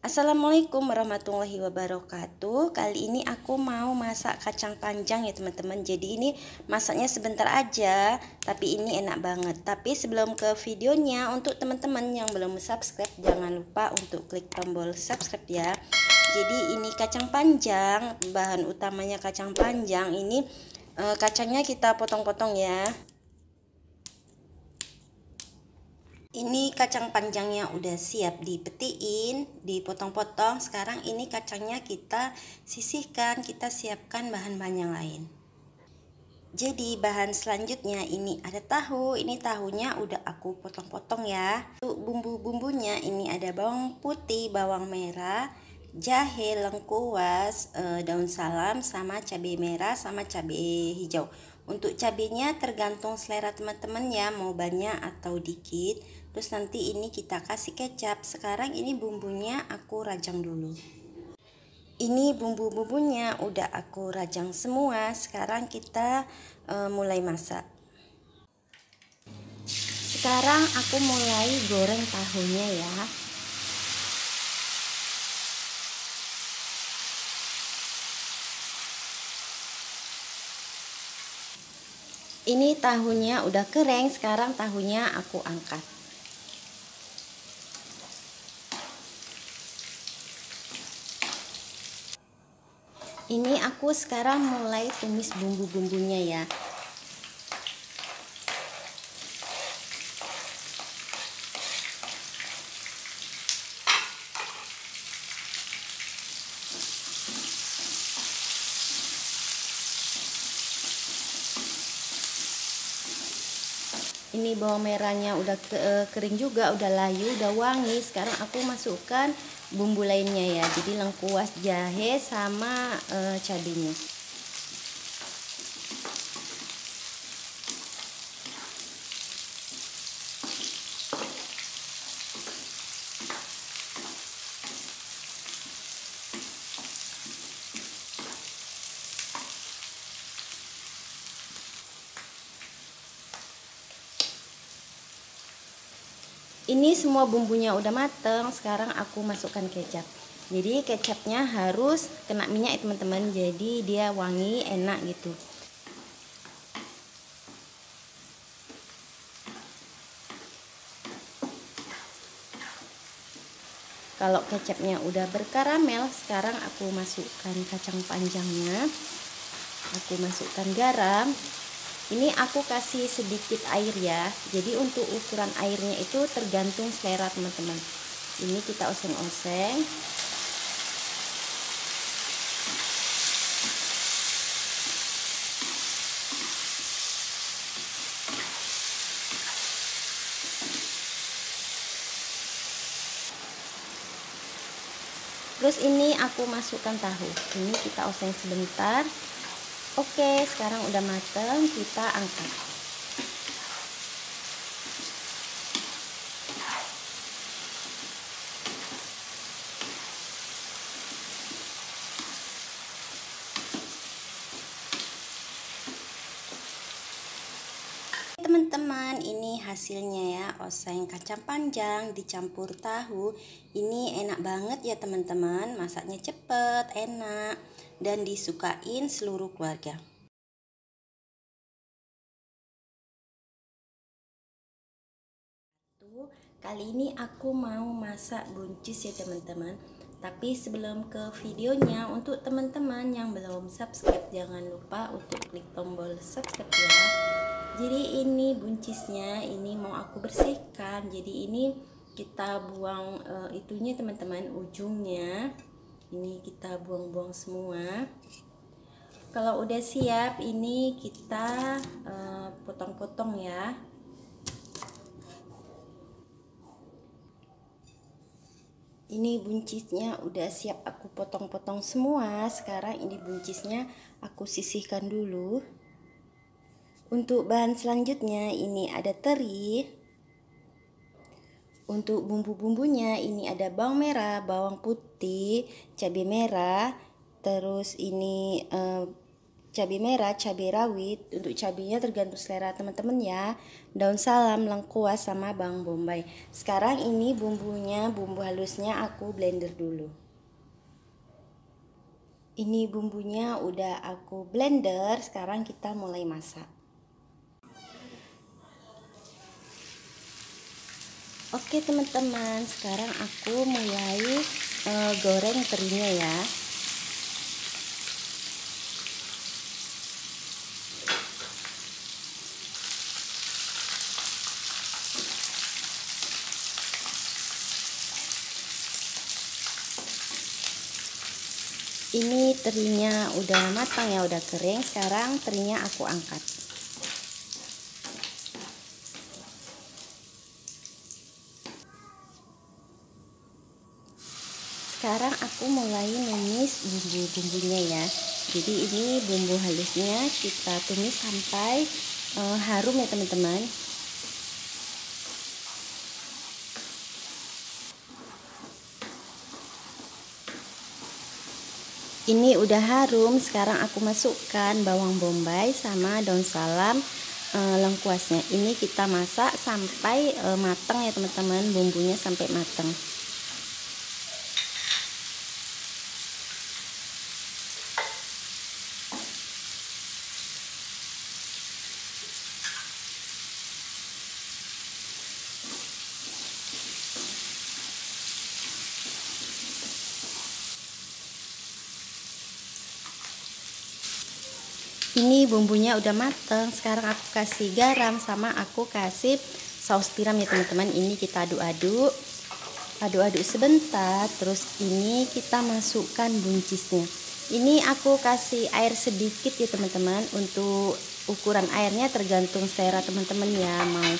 Assalamualaikum warahmatullahi wabarakatuh. Kali ini aku mau masak kacang panjang ya teman-teman. Jadi ini masaknya sebentar aja, tapi ini enak banget. Tapi sebelum ke videonya, untuk teman-teman yang belum subscribe, jangan lupa untuk klik tombol subscribe ya. Jadi ini kacang panjang, bahan utamanya kacang panjang. Ini kacangnya kita potong-potong ya. Ini kacang panjangnya udah siap dipetiin, dipotong-potong. Sekarang ini kacangnya kita sisihkan, kita siapkan bahan-bahan yang lain. Jadi bahan selanjutnya ini ada tahu. Ini tahunya udah aku potong-potong ya. Untuk bumbu-bumbunya ini ada bawang putih, bawang merah, jahe, lengkuas, daun salam, sama cabai merah, sama cabai hijau. Untuk cabenya tergantung selera teman-teman ya, mau banyak atau dikit. Terus nanti ini kita kasih kecap. Sekarang ini bumbunya aku rajang dulu. Ini bumbu-bumbunya udah aku rajang semua. Sekarang kita mulai masak. Sekarang aku mulai goreng tahunya ya. Ini tahunya udah kering, sekarang tahunya aku angkat. Ini aku sekarang mulai tumis bumbu-bumbunya ya. Ini bawang merahnya udah kering juga, udah layu, udah wangi. Sekarang aku masukkan bumbu lainnya ya. Jadi lengkuas, jahe, sama cabenya. Ini semua bumbunya udah mateng. Sekarang aku masukkan kecap. Jadi kecapnya harus kena minyak ya teman-teman. Jadi dia wangi, enak gitu. Kalau kecapnya udah berkaramel, sekarang aku masukkan kacang panjangnya. Aku masukkan garam. Ini aku kasih sedikit air ya. Jadi untuk ukuran airnya itu tergantung selera teman-teman. Ini kita oseng-oseng. Terus ini aku masukkan tahu. Ini kita oseng sebentar. Oke, sekarang udah mateng, kita angkat. Teman-teman, ini hasilnya ya, oseng kacang panjang dicampur tahu. Ini enak banget ya teman-teman, masaknya cepet, enak, dan disukain seluruh keluarga. Kali ini aku mau masak buncis ya teman-teman. Tapi sebelum ke videonya, untuk teman-teman yang belum subscribe, jangan lupa untuk klik tombol subscribe ya. Jadi ini buncisnya, ini mau aku bersihkan. Jadi ini kita buang itunya teman-teman, ujungnya. Ini kita buang-buang semua. Kalau udah siap, ini kita potong-potong ya. Ini buncisnya udah siap aku potong-potong semua. Sekarang ini buncisnya aku sisihkan dulu. Untuk bahan selanjutnya ini ada teri. Untuk bumbu-bumbunya ini ada bawang merah, bawang putih, cabai merah, terus ini cabai merah, cabai rawit. Untuk cabainya tergantung selera teman-teman ya. Daun salam, lengkuas, sama bawang bombay. Sekarang ini bumbunya, bumbu halusnya aku blender dulu. Ini bumbunya udah aku blender, sekarang kita mulai masak. Oke teman-teman, sekarang aku mulai goreng terinya ya. Ini terinya udah matang ya, udah kering. Sekarang terinya aku angkat. Sekarang aku mulai numis bumbu-bumbunya ya. Jadi ini bumbu halusnya kita tumis sampai harum ya teman-teman. Ini udah harum, sekarang aku masukkan bawang bombay sama daun salam, lengkuasnya. Ini kita masak sampai matang ya teman-teman, bumbunya sampai matang. Ini bumbunya udah mateng. Sekarang aku kasih garam sama aku kasih saus tiram ya teman-teman. Ini kita aduk-aduk, aduk-aduk sebentar. Terus ini kita masukkan buncisnya. Ini aku kasih air sedikit ya teman-teman. Untuk ukuran airnya tergantung selera teman-teman ya, mau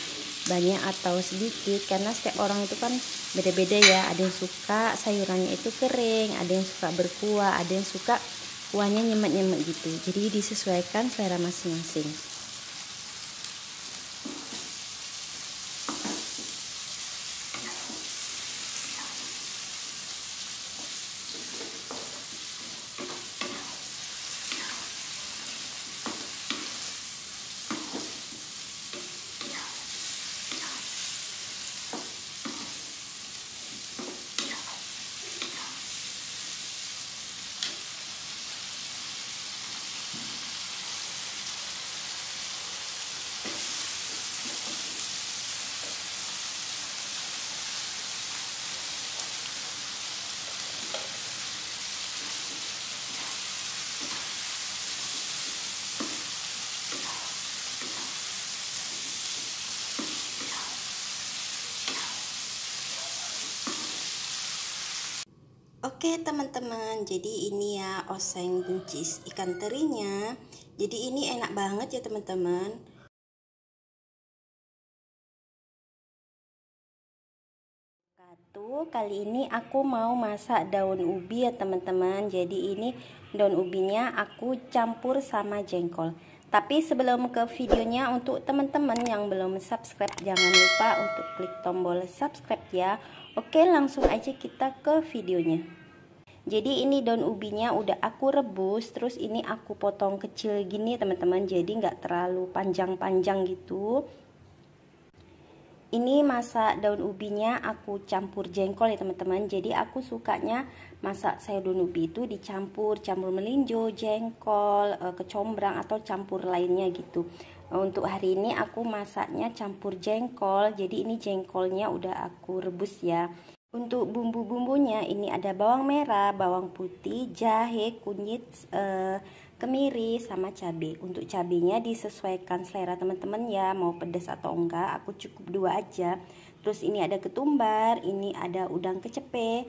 banyak atau sedikit, karena setiap orang itu kan beda-beda ya. Ada yang suka sayurannya itu kering, ada yang suka berkuah, ada yang suka kuahnya nyemek-nyemek gitu. Jadi disesuaikan selera masing-masing. Oke teman-teman, jadi ini ya oseng buncis ikan terinya. Jadi ini enak banget ya teman-teman. Kali ini aku mau masak daun ubi ya teman-teman. Jadi ini daun ubinya aku campur sama jengkol. Tapi sebelum ke videonya, untuk teman-teman yang belum subscribe, jangan lupa untuk klik tombol subscribe ya. Oke, langsung aja kita ke videonya. Jadi ini daun ubinya udah aku rebus, terus ini aku potong kecil gini teman-teman, jadi nggak terlalu panjang-panjang gitu. Ini masak daun ubinya aku campur jengkol ya teman-teman. Jadi aku sukanya masak sayur daun ubi itu campur melinjo, jengkol, kecombrang atau campur lainnya gitu. Untuk hari ini aku masaknya campur jengkol. Jadi ini jengkolnya udah aku rebus ya. Untuk bumbu-bumbunya ini ada bawang merah, bawang putih, jahe, kunyit, kemiri, sama cabai. Untuk cabenya disesuaikan selera teman-teman ya, mau pedas atau enggak. Aku cukup 2 aja. Terus ini ada ketumbar, ini ada udang kecepe,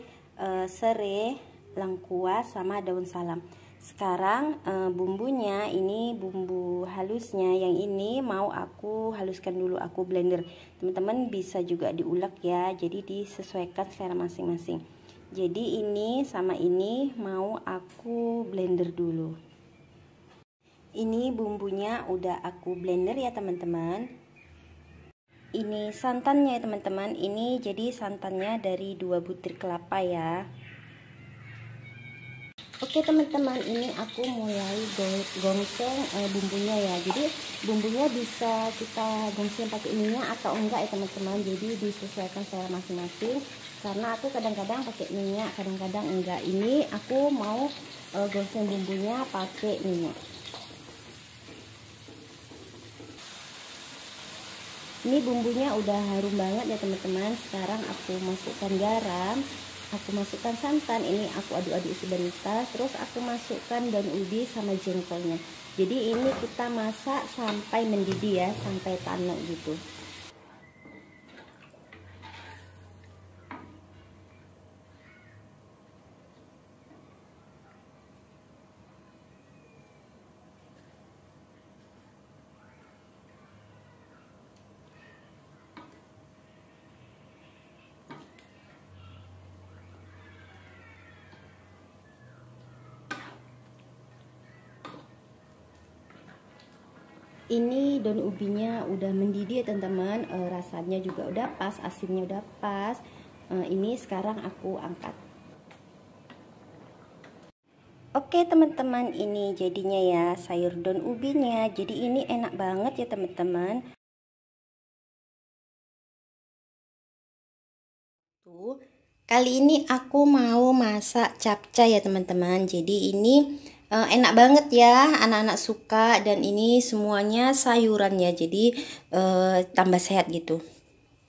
serai, lengkuas, sama daun salam. Sekarang bumbunya, ini bumbu halusnya yang ini mau aku haluskan dulu, aku blender. Teman-teman bisa juga diulek ya, jadi disesuaikan selera masing-masing. Jadi ini sama ini mau aku blender dulu. Ini bumbunya udah aku blender ya teman-teman. Ini santannya ya teman-teman. Ini jadi santannya dari 2 butir kelapa ya. Oke teman-teman, ini aku mulai gongseng bumbunya ya. Jadi bumbunya bisa kita gongseng pakai minyak atau enggak ya teman-teman. Jadi disesuaikan selera masing-masing. Karena aku kadang-kadang pakai minyak, kadang-kadang enggak. Ini aku mau gongseng bumbunya pakai minyak. Ini bumbunya udah harum banget ya teman-teman. Sekarang aku masukkan garam, aku masukkan santan, ini aku aduk-aduk sebentar. Terus aku masukkan daun ubi sama jengkolnya. Jadi ini kita masak sampai mendidih ya, sampai tanek gitu. Ini daun ubinya udah mendidih ya teman-teman, rasanya juga udah pas, asinnya udah pas. Ini sekarang aku angkat. Oke teman-teman, ini jadinya ya sayur daun ubinya. Jadi ini enak banget ya teman-teman. Kali ini aku mau masak capcay ya teman-teman. Jadi ini enak banget ya, anak-anak suka, dan ini semuanya sayuran ya. Jadi tambah sehat gitu.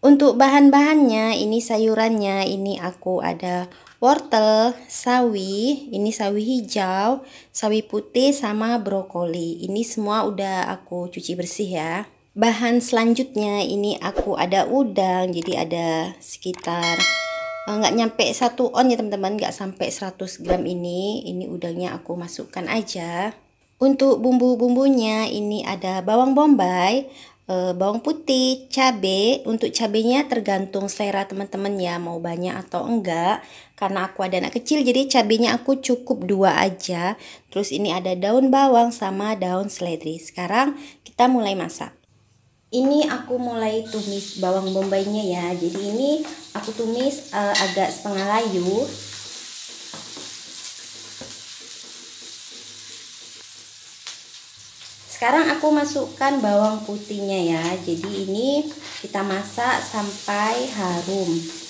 Untuk bahan-bahannya, ini sayurannya, ini aku ada wortel, sawi, ini sawi hijau, sawi putih, sama brokoli. Ini semua udah aku cuci bersih ya. Bahan selanjutnya ini aku ada udang, jadi ada sekitar nggak nyampe 1 on ya teman-teman, nggak sampai 100 gram. Ini udangnya aku masukkan aja. Untuk bumbu-bumbunya ini ada bawang bombay, bawang putih, cabai. Untuk cabenya tergantung selera teman-teman ya, mau banyak atau enggak. Karena aku ada anak kecil jadi cabenya aku cukup 2 aja. Terus ini ada daun bawang sama daun seledri. Sekarang kita mulai masak. Ini aku mulai tumis bawang bombaynya ya. Jadi ini aku tumis agak setengah layu. Sekarang aku masukkan bawang putihnya ya. Jadi ini kita masak sampai harum.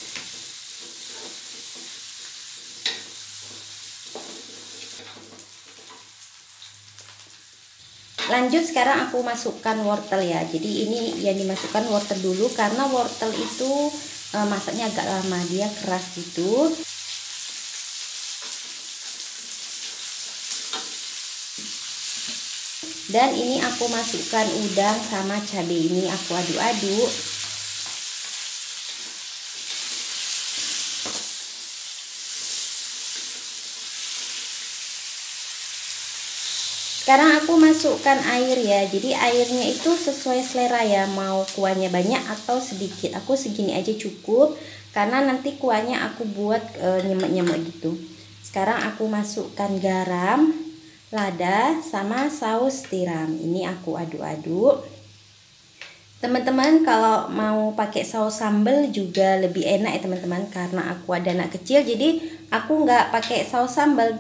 Lanjut sekarang aku masukkan wortel ya. Jadi ini yang dimasukkan wortel dulu karena wortel itu masaknya agak lama, dia keras gitu. Dan ini aku masukkan udang sama cabai, ini aku aduk-aduk. Sekarang aku masukkan air ya. Jadi airnya itu sesuai selera ya, mau kuahnya banyak atau sedikit. Aku segini aja cukup karena nanti kuahnya aku buat nyemek-nyemek gitu. Sekarang aku masukkan garam, lada, sama saus tiram. Ini aku aduk-aduk. Teman-teman kalau mau pakai saus sambal juga lebih enak ya teman-teman, karena aku ada anak kecil jadi aku nggak pakai saus sambal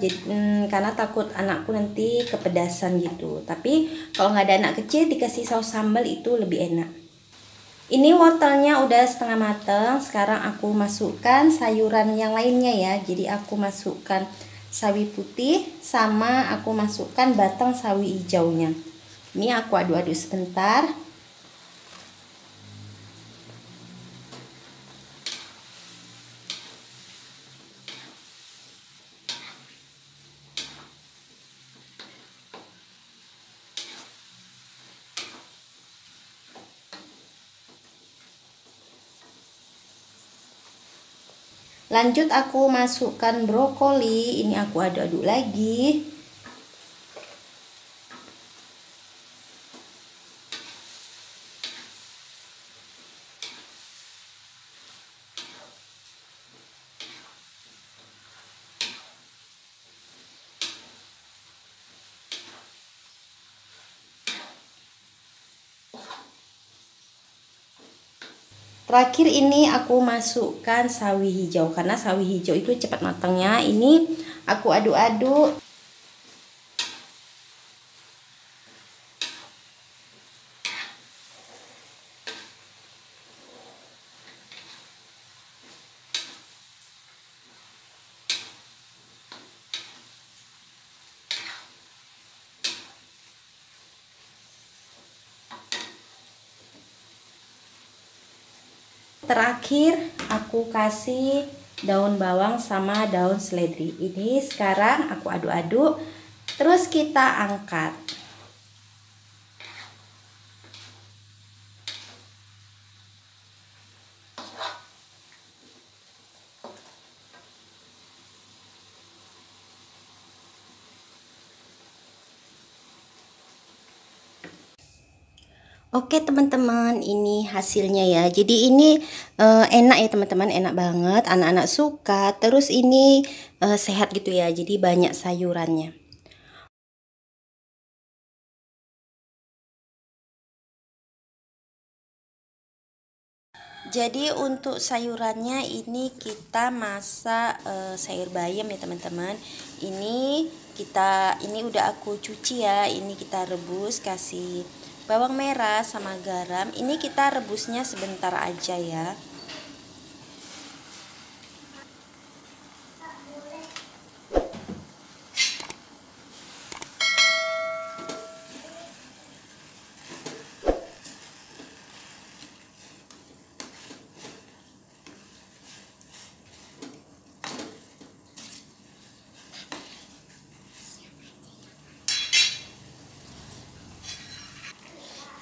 karena takut anakku nanti kepedasan gitu. Tapi kalau nggak ada anak kecil dikasih saus sambal itu lebih enak. Ini wortelnya udah setengah matang. Sekarang aku masukkan sayuran yang lainnya ya. Jadi aku masukkan sawi putih sama aku masukkan batang sawi hijaunya. Ini aku aduk-aduk sebentar. Lanjut aku masukkan brokoli, ini aku aduk-aduk lagi. Terakhir ini aku masukkan sawi hijau karena sawi hijau itu cepat matangnya. Ini Aku aduk-aduk. Terakhir aku kasih daun bawang sama daun seledri. Ini sekarang aku aduk-aduk, terus kita angkat. Oke teman-teman, ini hasilnya ya. Jadi ini enak ya teman-teman, enak banget, anak-anak suka. Terus ini sehat gitu ya, jadi banyak sayurannya. Jadi untuk sayurannya ini kita masak sayur bayam ya teman-teman. Ini udah aku cuci ya. Ini kita rebus, kasih bawang merah sama garam. Ini kita rebusnya sebentar aja ya.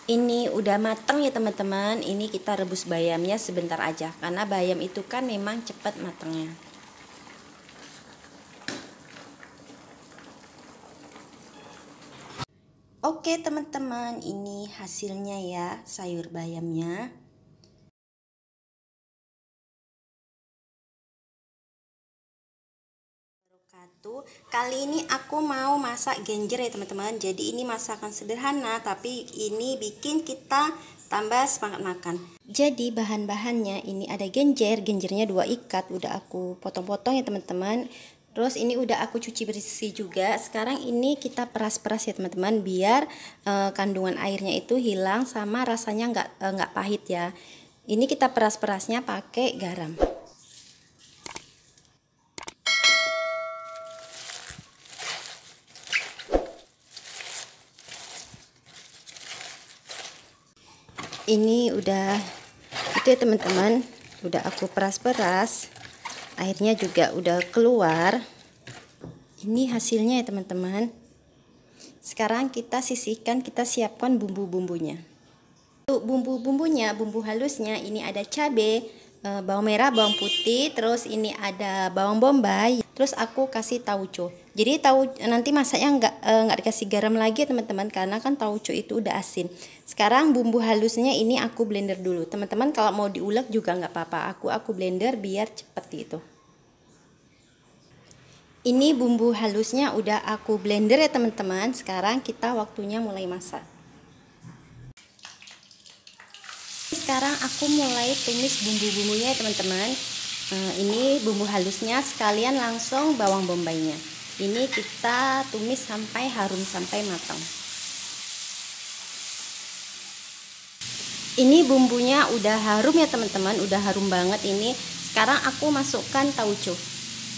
Ini udah matang ya teman-teman. Ini kita rebus bayamnya sebentar aja, karena bayam itu kan memang cepat matangnya. Oke teman-teman, ini hasilnya ya, sayur bayamnya. Kali ini aku mau masak genjer ya teman-teman. Jadi ini masakan sederhana, tapi ini bikin kita tambah semangat makan. Jadi bahan-bahannya ini ada genjernya 2 ikat, udah aku potong-potong ya teman-teman. Terus ini udah aku cuci bersih juga. Sekarang ini kita peras-peras ya teman-teman, biar kandungan airnya itu hilang sama rasanya nggak pahit ya. Ini kita peras-perasnya pakai garam. Ini udah itu ya teman-teman, udah aku peras-peras, airnya juga udah keluar. Ini hasilnya ya teman-teman. Sekarang kita sisihkan, kita siapkan bumbu-bumbunya. Untuk bumbu-bumbunya, bumbu halusnya ini ada cabai, bawang merah, bawang putih, terus ini ada bawang bombay, terus aku kasih tauco. Jadi nanti masaknya nggak dikasih garam lagi ya teman-teman, karena kan tauco itu udah asin. Sekarang bumbu halusnya ini aku blender dulu. Teman-teman kalau mau diulek juga nggak apa-apa. Aku blender biar cepet gitu. Ini bumbu halusnya udah aku blender ya teman-teman. Sekarang kita waktunya mulai masak. Sekarang aku mulai tumis bumbu-bumbunya ya teman-teman. Ini bumbu halusnya, sekalian langsung bawang bombaynya. Ini kita tumis sampai harum, sampai matang. Ini bumbunya udah harum ya teman-teman, udah harum banget ini. Sekarang aku masukkan tauco.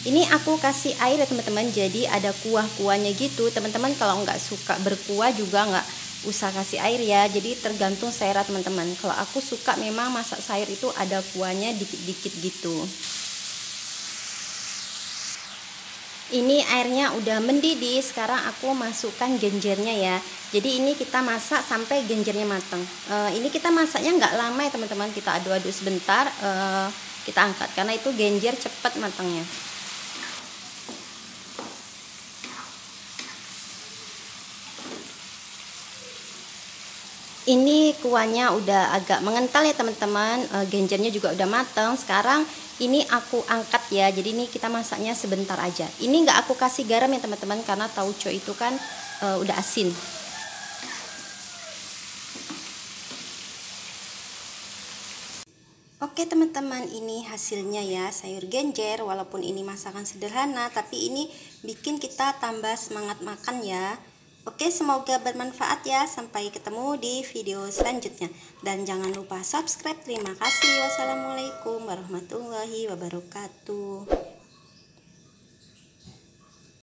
Ini aku kasih air ya teman-teman, jadi ada kuah-kuahnya gitu. Teman-teman kalau nggak suka berkuah juga nggak usah kasih air ya, jadi tergantung selera teman-teman. Kalau aku suka memang masak sayur itu ada kuahnya dikit-dikit gitu. Ini airnya udah mendidih. Sekarang aku masukkan genjernya ya. Jadi ini kita masak sampai genjernya matang. Ini kita masaknya nggak lama ya teman-teman, kita aduk-aduk sebentar, kita angkat karena itu genjer cepat matangnya. Ini kuahnya udah agak mengental ya teman-teman, genjernya juga udah matang. Sekarang ini aku angkat ya, jadi ini kita masaknya sebentar aja. Ini nggak aku kasih garam ya teman-teman, karena tauco itu kan udah asin. Oke teman-teman, ini hasilnya ya, sayur genjer. Walaupun ini masakan sederhana, tapi ini bikin kita tambah semangat makan ya. Oke, semoga bermanfaat ya. Sampai ketemu di video selanjutnya. Dan jangan lupa subscribe. Terima kasih. Wassalamualaikum warahmatullahi wabarakatuh.